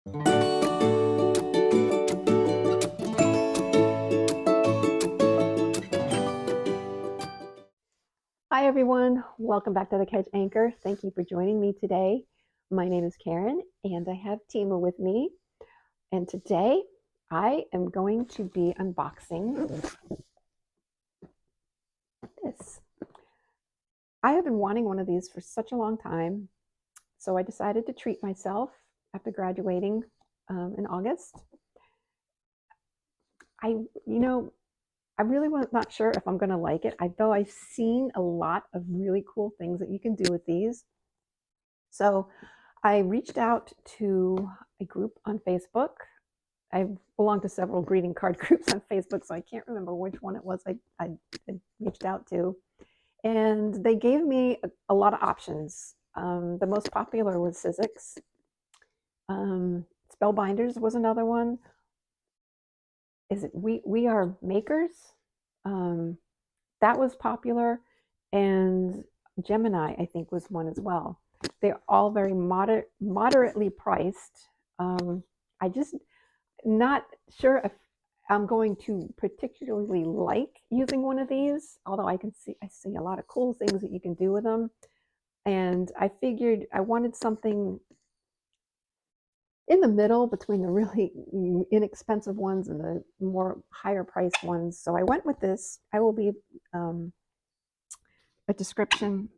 Hi everyone, welcome back to the Catch Anchor. Thank you for joining me today. My name is Karen and I have Tima with me. And today I am going to be unboxing this. I have been wanting one of these for such a long time, so I decided to treat myself after graduating in August. I really was not sure if I'm going to like it, though I've seen a lot of really cool things that you can do with these. So I reached out to a group on Facebook. I belong to several greeting card groups on Facebook, so I can't remember which one it was I reached out to. And they gave me a lot of options. The most popular was Sizzix. Spellbinders was another one. Is it We Are Makers? That was popular. And Gemini, I think, was one as well. They're all very moderately priced. I just not sure if I'm going to particularly like using one of these, although I see a lot of cool things that you can do with them. And I figured I wanted something in the middle between the really inexpensive ones and the more higher priced ones. So I went with this. I will leave a description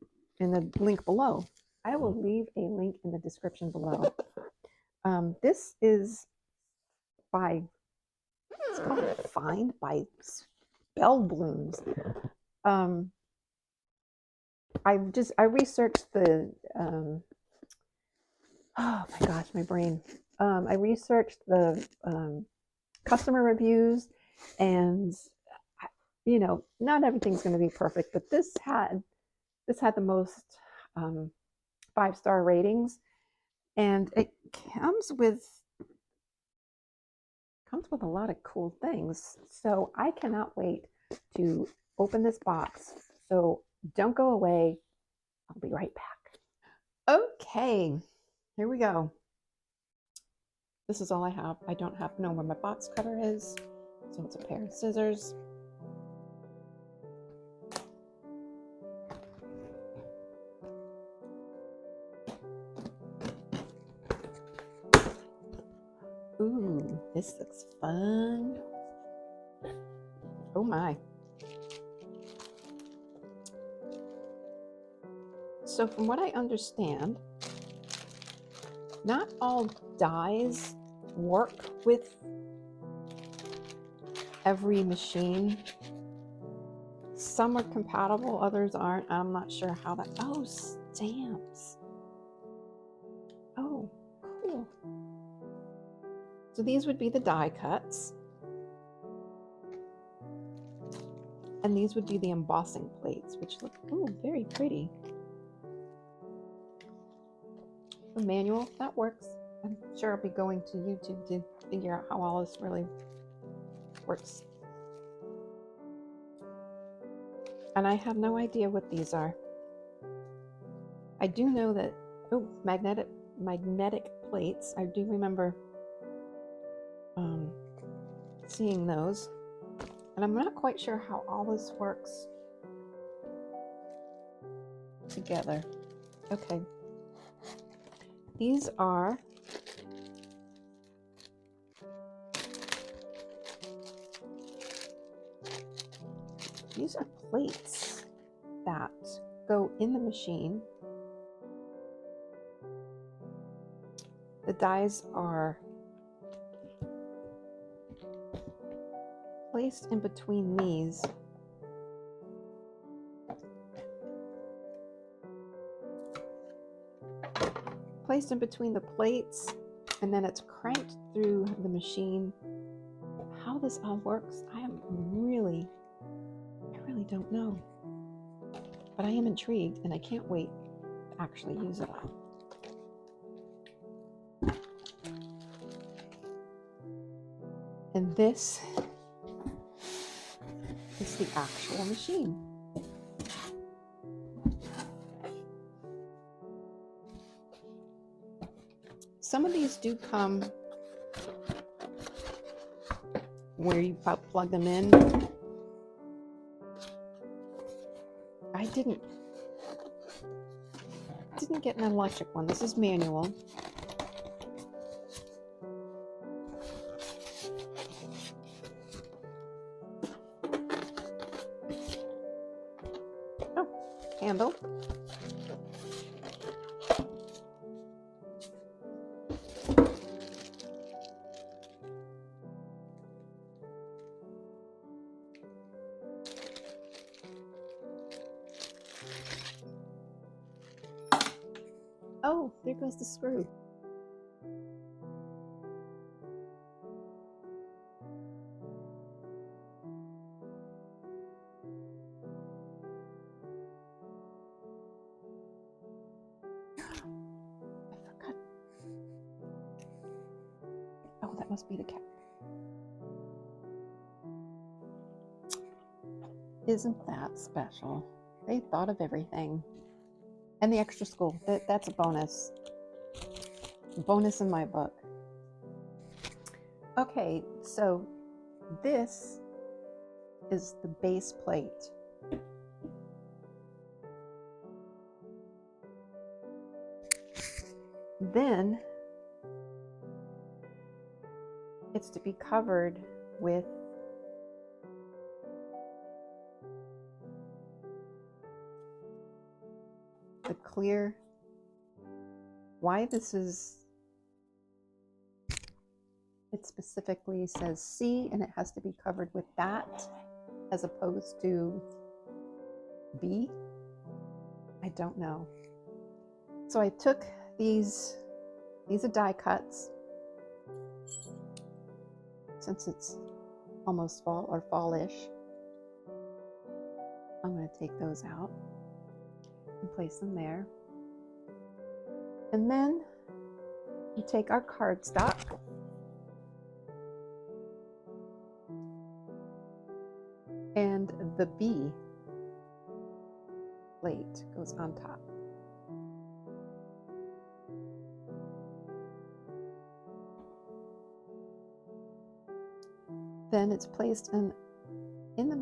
in the link below. I will leave a link in the description below. This is it's called Find by Spellblooms. I researched the oh my gosh, my brain. I researched the customer reviews, and not everything's going to be perfect, but this had the most 5-star ratings, and it comes with a lot of cool things. So I cannot wait to open this box. So don't go away. I'll be right back. Okay, here we go. This is all I have. I don't know where my box cutter is, so it's a pair of scissors. Ooh, this looks fun. Oh my. So from what I understand, not all dies work with every machine. Some are compatible, others aren't. I'm not sure how that. Oh, stamps. Oh, cool. So these would be the die cuts. And these would be the embossing plates, which look, ooh, very pretty. A manual, that works. I'm sure I'll be going to YouTube to figure out how all this really works. And I have no idea what these are. I do know that, oh, magnetic plates. I do remember seeing those. And I'm not quite sure how all this works together. Okay. These are plates that go in the machine. The dies are placed in between these. Placed in between the plates, and then it's cranked through the machine. How this all works, I really don't know. But I am intrigued, and I can't wait to actually use it all. And this is the actual machine. So some of these do come where you plug them in. I didn't get an electric one. This is manual. Oh, handle. Oh, there goes the screw. I forgot. Oh, that must be the cap. Isn't that special? They thought of everything. And the extra school. That's a bonus. Bonus in my book. Okay, so this is the base plate. Then it's to be covered with the clear. Why this is, it specifically says C and it has to be covered with that as opposed to B. I don't know. So I took these are die cuts. Since it's almost fall or fallish, I'm going to take those out and place them there. And then we take our cardstock and the B plate goes on top. Then it's placed in the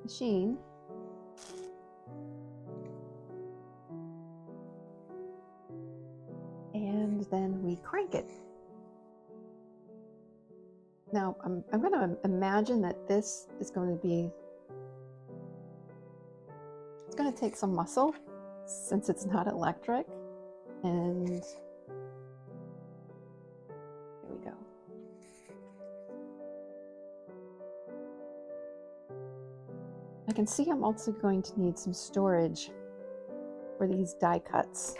machine. And then we crank it. Now I'm going to imagine that this is going to be, it's going to take some muscle since it's not electric. And here we go. I can see I'm also going to need some storage for these die cuts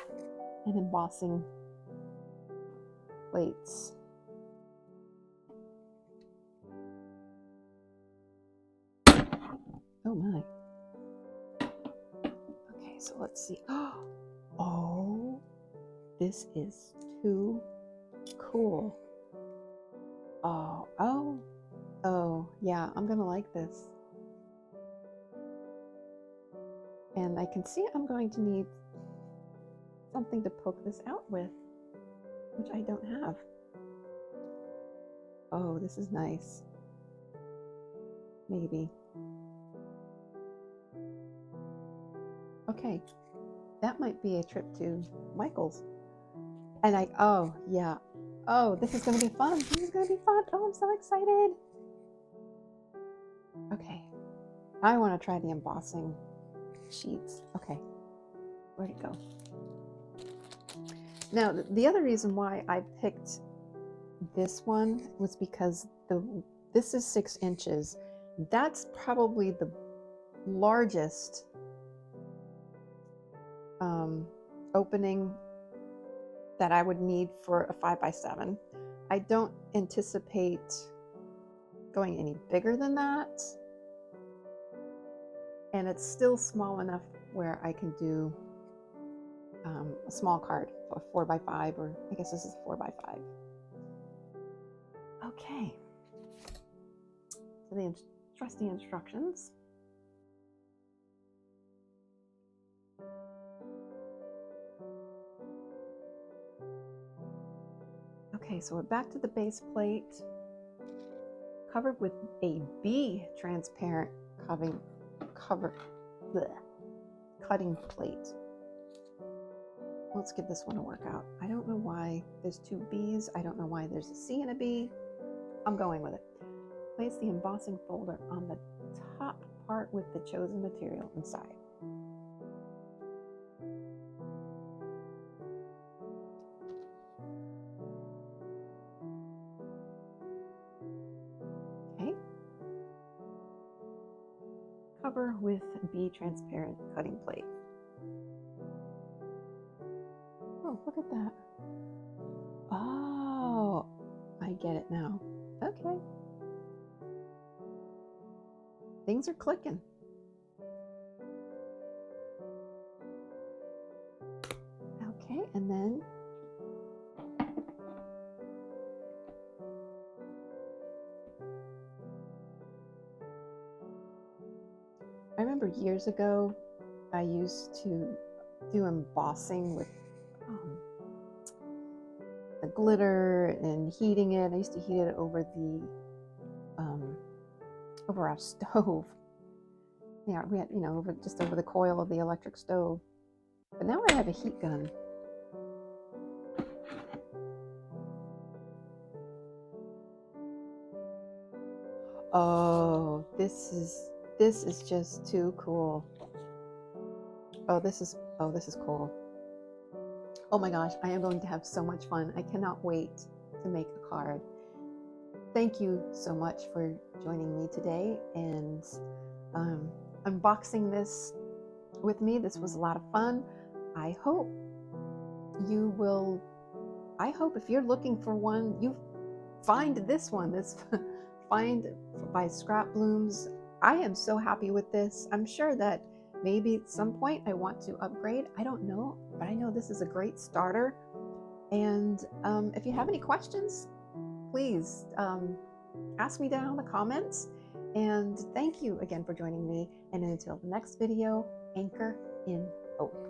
and embossing plates. Oh my. Okay, so let's see. Oh, this is too cool. Oh, yeah, I'm gonna like this. And I can see I'm going to need something to poke this out with, which I don't have. Oh, this is nice. Maybe. Okay, that might be a trip to Michael's. And oh yeah, oh, this is gonna be fun. This is gonna be fun. Oh, I'm so excited. Okay, I want to try the embossing sheets. Okay, where'd it go? Now, the other reason why I picked this one was because this is 6 inches. That's probably the largest opening that I would need for a 5x7. I don't anticipate going any bigger than that. And it's still small enough where I can do a small card, a 4x5, or I guess this is a 4x5. Okay. So the trusty instructions. Okay, so we're back to the base plate, covered with a B transparent cutting plate. Let's give this one a workout. I don't know why there's two B's. I don't know why there's a C and a B. I'm going with it. Place the embossing folder on the top part with the chosen material inside. Okay. Cover with B transparent cutting plate. Oh, look at that. Oh, I get it now. Okay. Things are clicking. Okay, and then I remember years ago, I used to do embossing with the glitter and heating it. I used to heat it over the over our stove. Yeah, we had, just over the coil of the electric stove. But now I have a heat gun. Oh, this is just too cool. Oh, this is cool. Oh my gosh, I am going to have so much fun. I cannot wait to make a card. Thank you so much for joining me today and unboxing this with me. This was a lot of fun. I hope if you're looking for one, you find this one, find by Scrapblooms. I am so happy with this. I'm sure that maybe at some point I want to upgrade. I don't know, but I know this is a great starter. And if you have any questions, please ask me down in the comments. And thank you again for joining me. And until the next video, anchor in hope.